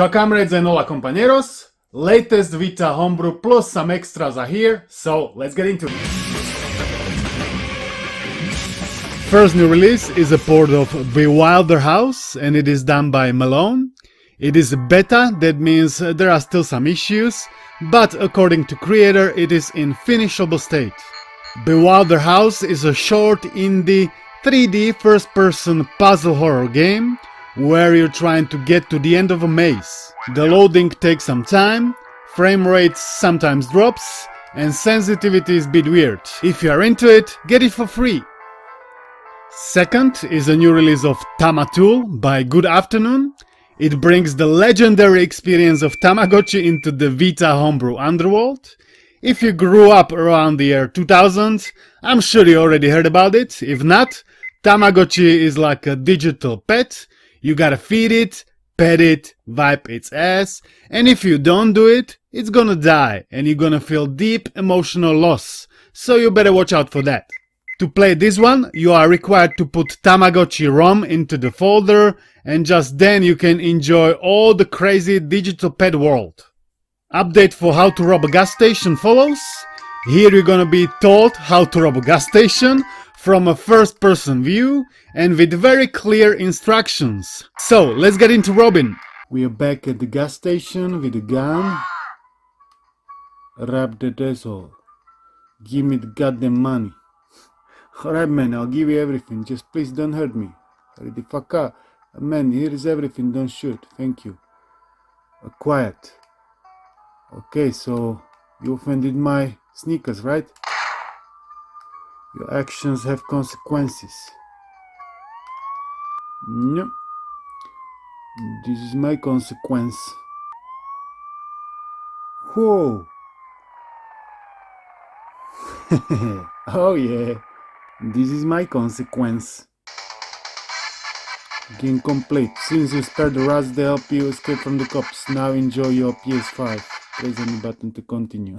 Ciao comrades and hola compañeros. Latest Vita Homebrew plus some extras are here, so let's get into it. First new release is a port of Bewilder House, and it is done by Malone. It is a beta, that means there are still some issues, but according to creator it is in finishable state. Bewilder House is a short indie 3D first-person puzzle horror game where you're trying to get to the end of a maze. The loading takes some time, frame rate sometimes drops, and sensitivity is a bit weird. If you are into it, get it for free. Second is a new release of Tamatool by Good Afternoon. It brings the legendary experience of Tamagotchi into the Vita Homebrew underworld. If you grew up around the year 2000, I'm sure you already heard about it. If not, Tamagotchi is like a digital pet. You gotta feed it, pet it, wipe its ass, and if you don't do it, it's gonna die and you're gonna feel deep emotional loss, so you better watch out for that. To play this one, you are required to put Tamagotchi ROM into the folder, and just then you can enjoy all the crazy digital pet world. Update for how to rob a gas station follows. Here you're gonna be taught how to rob a gas station from a first-person view and with very clear instructions. So, let's get into robbing. We are back at the gas station with a gun. Rob that asshole. Give me the goddamn money. Alright man, I'll give you everything. Just please don't hurt me. Hurry the fuck up. Man, here is everything. Don't shoot. Thank you. Quiet. Okay, so you offended my sneakers, right? Your actions have consequences. No. This is my consequence. Whoa. Oh yeah. This is my consequence. Game complete. Since you spared the rats, they help you escape from the cops. Now enjoy your PS5. Press any button to continue.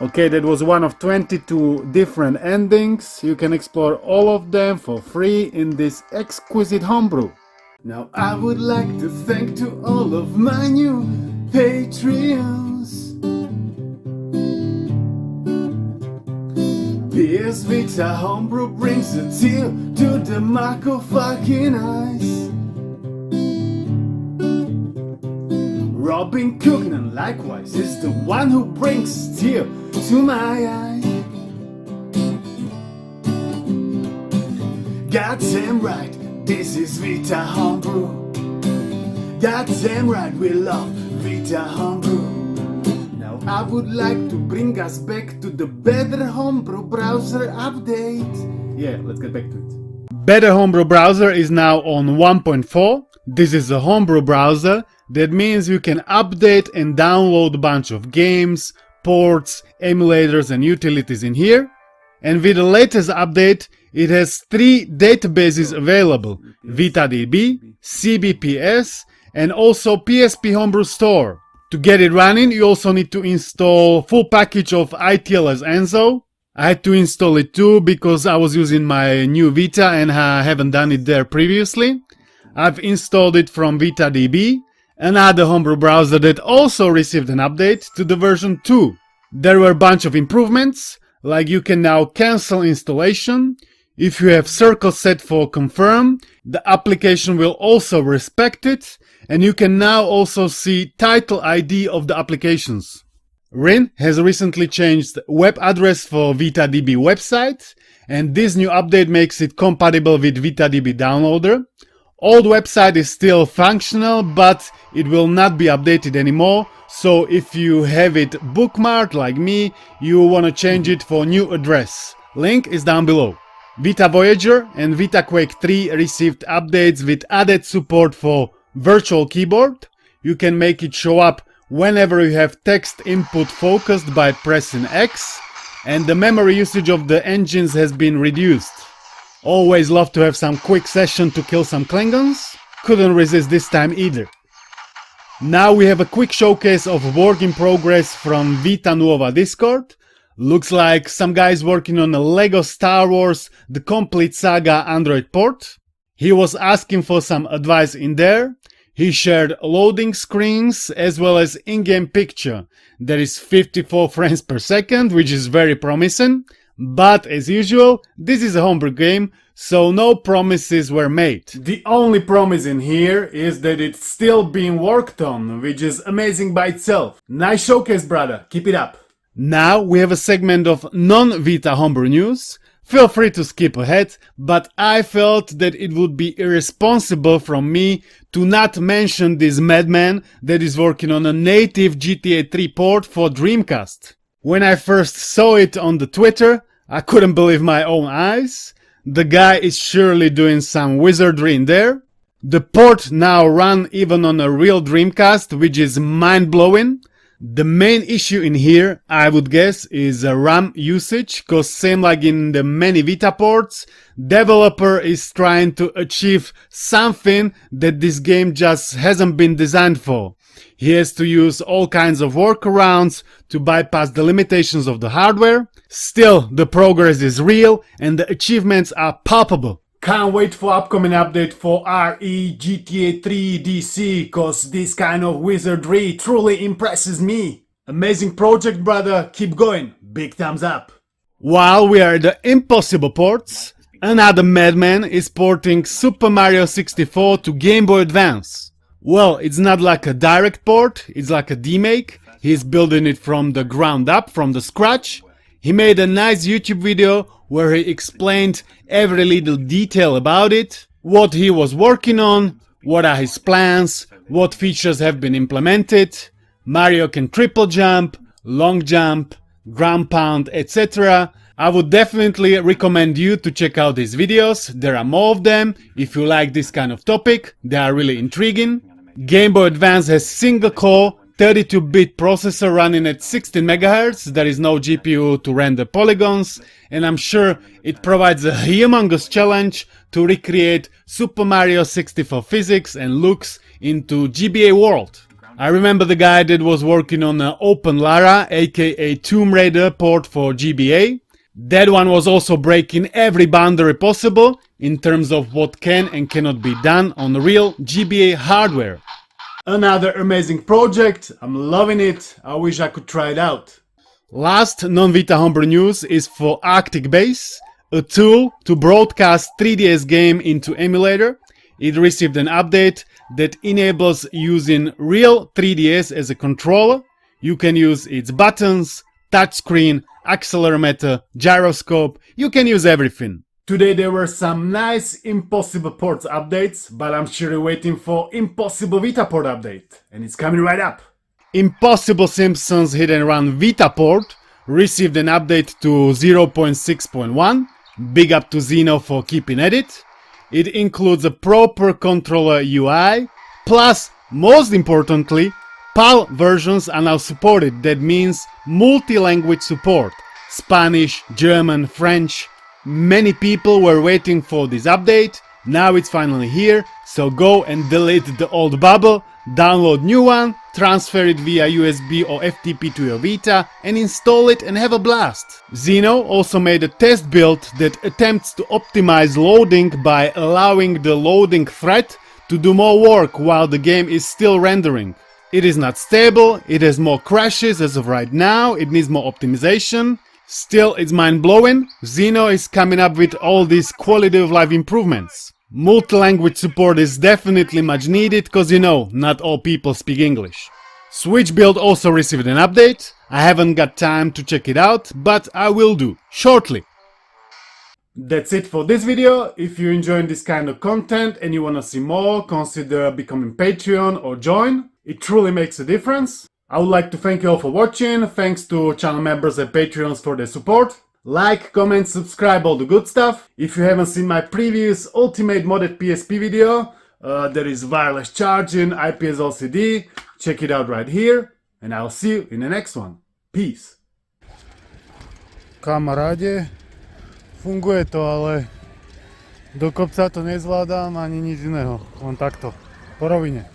Okay, that was one of 22 different endings. You can explore all of them for free in this exquisite homebrew. Now I would like to thank to all of my new Patreons. PS Vita Homebrew brings a tear to the Marco fucking eyes. Robin Cugnan likewise is the one who brings tear to my eye. Goddamn right, this is Vita Homebrew. Goddamn right, we love Vita Homebrew. Now I would like to bring us back to the Better Homebrew browser update. Yeah, let's get back to it. Better Homebrew browser is now on 1.4. This is a homebrew browser. That means you can update and download a bunch of games, ports, emulators and utilities in here. And with the latest update, it has 3 databases available: VitaDB, CBPS and also PSP Homebrew Store. To get it running, you also need to install full package of ITLS Enzo. I had to install it too because I was using my new Vita and I haven't done it there previously. I've installed it from VitaDB, another homebrew browser that also received an update to the version 2. There were a bunch of improvements, like you can now cancel installation. If you have circle set for confirm, the application will also respect it, and you can now also see title ID of the applications. Rin has recently changed web address for VitaDB website, and this new update makes it compatible with VitaDB downloader. Old website is still functional, but it will not be updated anymore, so if you have it bookmarked like me, you want to change it for new address. Link is down below. VitaVoyager and VitaQuake3 received updates with added support for virtual keyboard. You can make it show up whenever you have text input focused by pressing X, and the memory usage of the engines has been reduced. Always love to have some quick session to kill some Klingons. Couldn't resist this time either. Now we have a quick showcase of work in progress from Vita Nuova Discord. Looks like some guys working on a Lego Star Wars The Complete Saga Android port. He was asking for some advice in there. He shared loading screens as well as in-game picture. There is 54 frames per second, which is very promising. But as usual, this is a homebrew game, so no promises were made. The only promise in here is that it's still being worked on, which is amazing by itself. Nice showcase, brother. Keep it up. Now we have a segment of non-Vita homebrew news. Feel free to skip ahead, but I felt that it would be irresponsible from me to not mention this madman that is working on a native GTA 3 port for Dreamcast. When I first saw it on the Twitter, I couldn't believe my own eyes. The guy is surely doing some wizardry in there. The port now runs even on a real Dreamcast, which is mind-blowing. The main issue in here, I would guess, is RAM usage, cause same like in the many Vita ports, developer is trying to achieve something that this game just hasn't been designed for. He has to use all kinds of workarounds to bypass the limitations of the hardware. Still, the progress is real and the achievements are palpable. Can't wait for upcoming update for RE GTA 3 DC, cause this kind of wizardry truly impresses me. Amazing project, brother, keep going, big thumbs up. While we are at the impossible ports, another madman is porting Super Mario 64 to Game Boy Advance. Well, it's not like a direct port, it's like a demake. He's building it from the ground up, from the scratch. He made a nice YouTube video where he explained every little detail about it, what he was working on, what are his plans, what features have been implemented. Mario can triple jump, long jump, ground pound, etc. I would definitely recommend you to check out these videos. There are more of them. If you like this kind of topic, they are really intriguing. Game Boy Advance has single core 32-bit processor running at 16 MHz, there is no GPU to render polygons, and I'm sure it provides a humongous challenge to recreate Super Mario 64 physics and looks into GBA world. I remember the guy that was working on an Open Lara, aka Tomb Raider port for GBA. That one was also breaking every boundary possible in terms of what can and cannot be done on real GBA hardware. Another amazing project, I'm loving it, I wish I could try it out. Last non-Vita homebrew news is for Arctic Base, a tool to broadcast 3DS game into emulator. It received an update that enables using real 3DS as a controller. You can use its buttons, touchscreen, accelerometer, gyroscope, you can use everything. Today there were some nice Impossible Ports updates, but I'm sure you're waiting for Impossible Vita Port update, and it's coming right up. Impossible Simpsons Hit&Run Vita Port received an update to 0.6.1, big up to Zeno for keeping at it. It includes a proper controller UI, plus, most importantly, PAL versions are now supported, that means multi-language support, Spanish, German, French. Many people were waiting for this update, now it's finally here, so go and delete the old bubble, download new one, transfer it via USB or FTP to your Vita and install it and have a blast. Zeno also made a test build that attempts to optimize loading by allowing the loading thread to do more work while the game is still rendering. It is not stable, it has more crashes as of right now, it needs more optimization. Still, it's mind-blowing. Zeno is coming up with all these quality of life improvements. Multi-language support is definitely much needed, cause you know, not all people speak English. Switch build also received an update. I haven't got time to check it out, but I will do, shortly. That's it for this video. If you're enjoying this kind of content and you wanna see more, consider becoming Patreon or join. It truly makes a difference. I would like to thank you all for watching, thanks to channel members and Patreons for their support. Like, comment, subscribe, all the good stuff. If you haven't seen my previous Ultimate Modded PSP video, there is wireless charging, IPS LCD, check it out right here, and I'll see you in the next one. Peace. Kamaráde, funguje to, ale do kopca to nezvládam ani nič iného, len takto, po rovine.